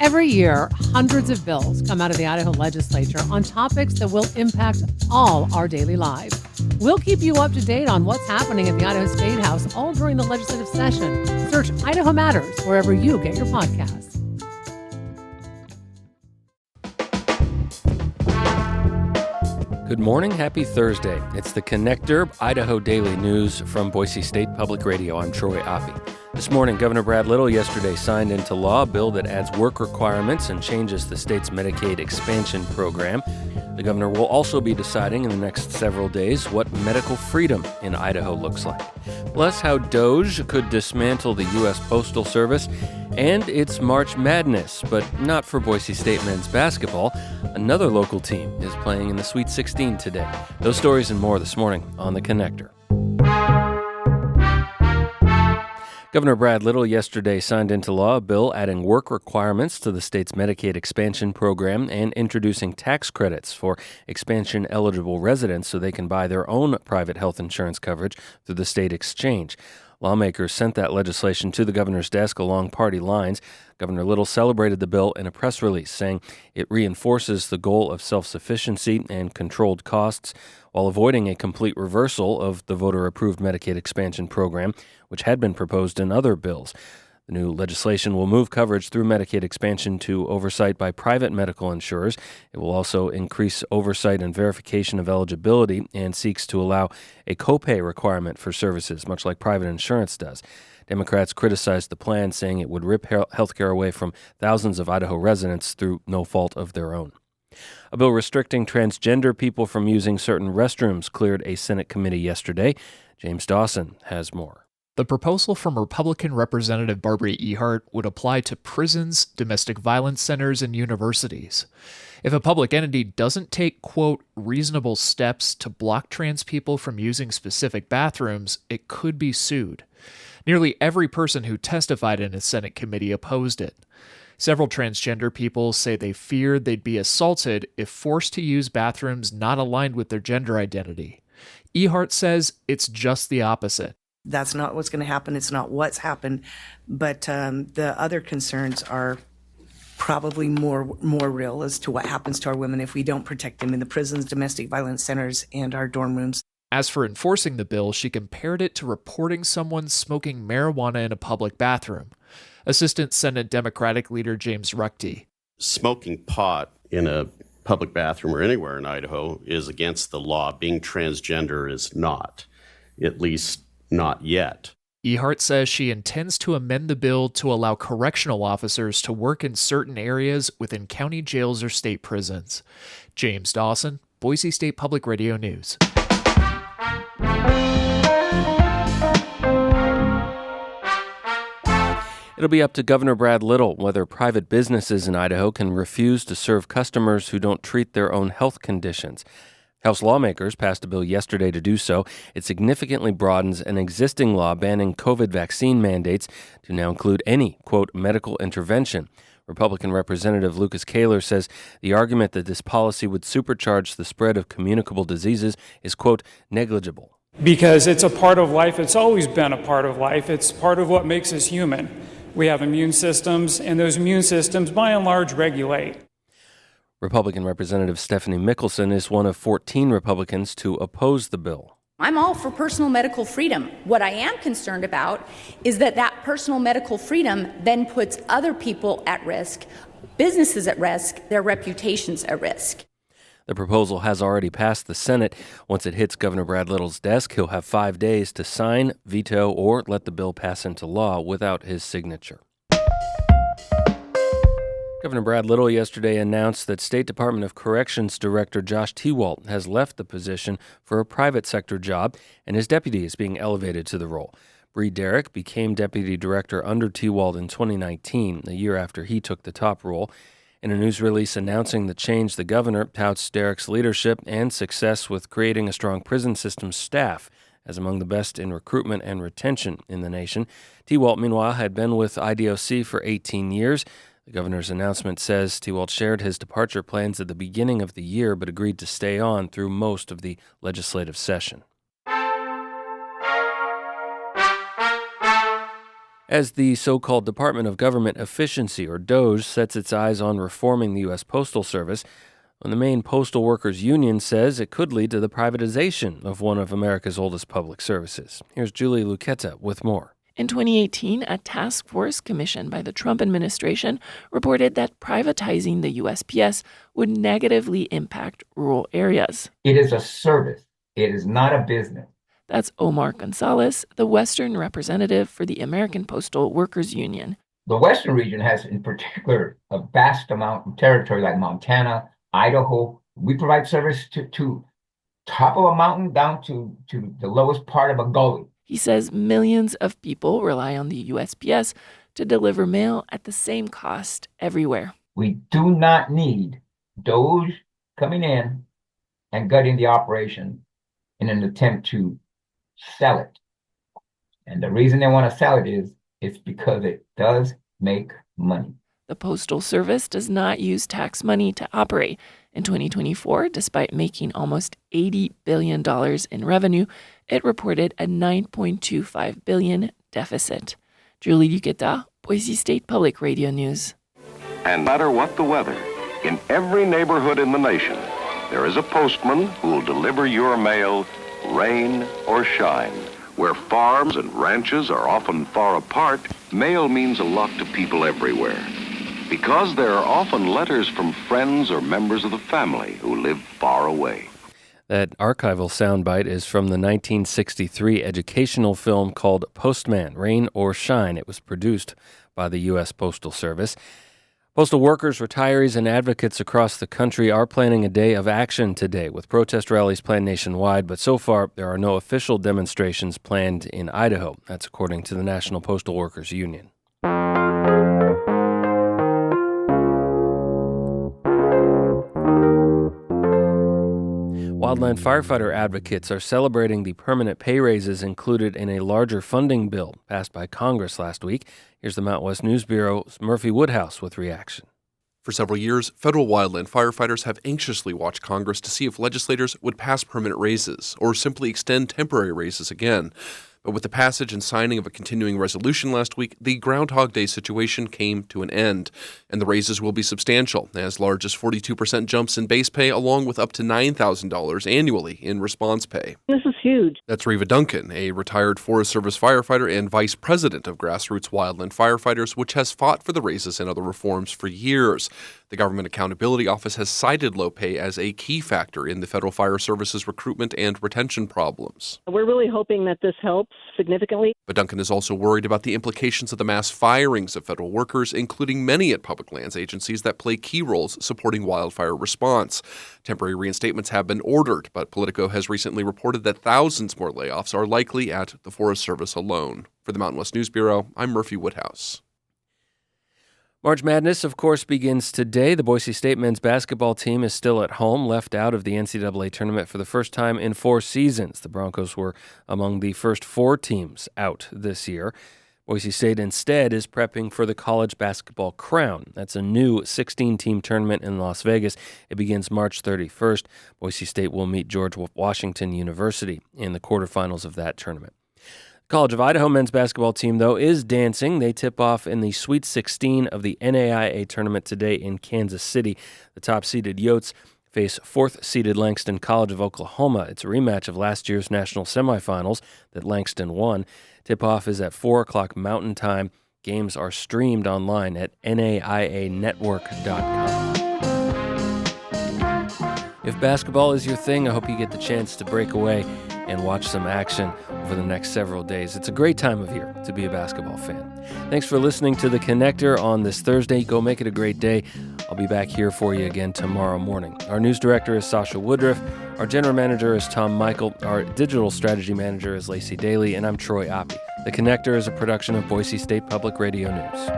Every year, hundreds of bills come out of the Idaho legislature on topics that will impact all our daily lives. We'll keep you up to date on what's happening at the Idaho State House all during the legislative session. Search Idaho Matters wherever you get your podcasts. Good morning, happy Thursday. It's the Connector, Idaho Daily News from Boise State Public Radio. I'm Troy Oppie. This morning, Governor Brad Little yesterday signed into law a bill that adds work requirements and changes the state's Medicaid expansion program. The governor will also be deciding in the next several days what medical freedom in Idaho looks like. Plus, how DOGE could dismantle the U.S. Postal Service, and it's March Madness, but not for Boise State men's basketball. Another local team is playing in the Sweet 16 today. Those stories and more this morning on The Connector. Governor Brad Little yesterday signed into law a bill adding work requirements to the state's Medicaid expansion program and introducing tax credits for expansion-eligible residents so they can buy their own private health insurance coverage through the state exchange. Lawmakers sent that legislation to the governor's desk along party lines. Governor Little celebrated the bill in a press release, saying it reinforces the goal of self-sufficiency and controlled costs while avoiding a complete reversal of the voter-approved Medicaid expansion program, which had been proposed in other bills. The new legislation will move coverage through Medicaid expansion to oversight by private medical insurers. It will also increase oversight and verification of eligibility and seeks to allow a copay requirement for services, much like private insurance does. Democrats criticized the plan, saying it would rip health care away from thousands of Idaho residents through no fault of their own. A bill restricting transgender people from using certain restrooms cleared a Senate committee yesterday. James Dawson has more. The proposal from Republican Representative Barbara Ehart would apply to prisons, domestic violence centers, and universities. If a public entity doesn't take, quote, reasonable steps to block trans people from using specific bathrooms, it could be sued. Nearly every person who testified in a Senate committee opposed it. Several transgender people say they feared they'd be assaulted if forced to use bathrooms not aligned with their gender identity. Ehart says it's just the opposite. That's not what's going to happen. It's not what's happened. But the other concerns are probably more real as to what happens to our women if we don't protect them in the prisons, domestic violence centers, and our dorm rooms. As for enforcing the bill, she compared it to reporting someone smoking marijuana in a public bathroom. Assistant Senate Democratic leader James Ruckte. Smoking pot in a public bathroom or anywhere in Idaho is against the law. Being transgender is not, at least not yet. Ehart says she intends to amend the bill to allow correctional officers to work in certain areas within county jails or state prisons. James Dawson, Boise State Public Radio News. It'll be up to Governor Brad Little whether private businesses in Idaho can refuse to serve customers who don't treat their own health conditions. House lawmakers passed a bill yesterday to do so. It significantly broadens an existing law banning COVID vaccine mandates to now include any, quote, medical intervention. Republican Representative Lucas Kaler says the argument that this policy would supercharge the spread of communicable diseases is, quote, negligible. Because it's a part of life. It's always been a part of life. It's part of what makes us human. We have immune systems, and those immune systems, by and large, regulate. Republican Representative Stephanie Mickelson is one of 14 Republicans to oppose the bill. I'm all for personal medical freedom. What I am concerned about is that personal medical freedom then puts other people at risk, businesses at risk, their reputations at risk. The proposal has already passed the Senate. Once it hits Governor Brad Little's desk, he'll have 5 days to sign, veto, or let the bill pass into law without his signature. Governor Brad Little yesterday announced that State Department of Corrections Director Josh Tewalt has left the position for a private sector job, and his deputy is being elevated to the role. Bree Derrick became deputy director under Tewalt in 2019, a year after he took the top role. In a news release announcing the change, the governor touts Derrick's leadership and success with creating a strong prison system staff as among the best in recruitment and retention in the nation. Tewalt, meanwhile, had been with IDOC for 18 years. The governor's announcement says Tewalt shared his departure plans at the beginning of the year but agreed to stay on through most of the legislative session. As the so-called Department of Government Efficiency, or DOGE, sets its eyes on reforming the U.S. Postal Service, the Maine Postal Workers Union says it could lead to the privatization of one of America's oldest public services. Here's Julie Luquetta with more. In 2018, a task force commissioned by the Trump administration reported that privatizing the USPS would negatively impact rural areas. It is a service. It is not a business. That's Omar Gonzalez, the Western representative for the American Postal Workers Union. The Western region has, in particular, a vast amount of territory like Montana, Idaho. We provide service to top of a mountain down to the lowest part of a gully. He says millions of people rely on the USPS to deliver mail at the same cost everywhere. We do not need DOGE coming in and gutting the operation in an attempt to sell it. And the reason they want to sell it is it's because it does make money. The Postal Service does not use tax money to operate. In 2024, despite making almost $80 billion in revenue, it reported a $9.25 billion deficit. Julie Luquetta, Boise State Public Radio News. And no matter what the weather, in every neighborhood in the nation, there is a postman who will deliver your mail, rain or shine. Where farms and ranches are often far apart, mail means a lot to people everywhere. Because there are often letters from friends or members of the family who live far away. That archival soundbite is from the 1963 educational film called Postman, Rain or Shine. It was produced by the U.S. Postal Service. Postal workers, retirees, and advocates across the country are planning a day of action today with protest rallies planned nationwide, but so far there are no official demonstrations planned in Idaho. That's according to the National Postal Workers Union. Wildland firefighter advocates are celebrating the permanent pay raises included in a larger funding bill passed by Congress last week. Here's the Mountain West News Bureau's Murphy Woodhouse with reaction. For several years, federal wildland firefighters have anxiously watched Congress to see if legislators would pass permanent raises or simply extend temporary raises again. But with the passage and signing of a continuing resolution last week, the Groundhog Day situation came to an end, and the raises will be substantial, as large as 42% jumps in base pay, along with up to $9,000 annually in response pay. This is huge. That's Reva Duncan, a retired Forest Service firefighter and vice president of Grassroots Wildland Firefighters, which has fought for the raises and other reforms for years. The Government Accountability Office has cited low pay as a key factor in the Federal Fire Service's recruitment and retention problems. We're really hoping that this helps significantly. But Duncan is also worried about the implications of the mass firings of federal workers, including many at public lands agencies that play key roles supporting wildfire response. Temporary reinstatements have been ordered, but Politico has recently reported that thousands more layoffs are likely at the Forest Service alone. For the Mountain West News Bureau, I'm Murphy Woodhouse. March Madness, of course, begins today. The Boise State men's basketball team is still at home, left out of the NCAA tournament for the first time in 4 seasons. The Broncos were among the first 4 teams out this year. Boise State instead is prepping for the College Basketball Crown. That's a new 16-team tournament in Las Vegas. It begins March 31st. Boise State will meet George Washington University in the quarterfinals of that tournament. College of Idaho men's basketball team, though, is dancing. They tip off in the Sweet 16 of the NAIA tournament today in Kansas City. The top-seeded Yotes face 4th-seeded Langston College of Oklahoma. It's a rematch of last year's national semifinals that Langston won. Tip-off is at 4 o'clock Mountain Time. Games are streamed online at naianetwork.com. If basketball is your thing, I hope you get the chance to break away and watch some action over the next several days. It's a great time of year to be a basketball fan. Thanks for listening to The Connector on this Thursday. Go make it a great day. I'll be back here for you again tomorrow morning. Our news director is Sasha Woodruff. Our general manager is Tom Michael. Our digital strategy manager is Lacey Daly. And I'm Troy Oppie. The Connector is a production of Boise State Public Radio News.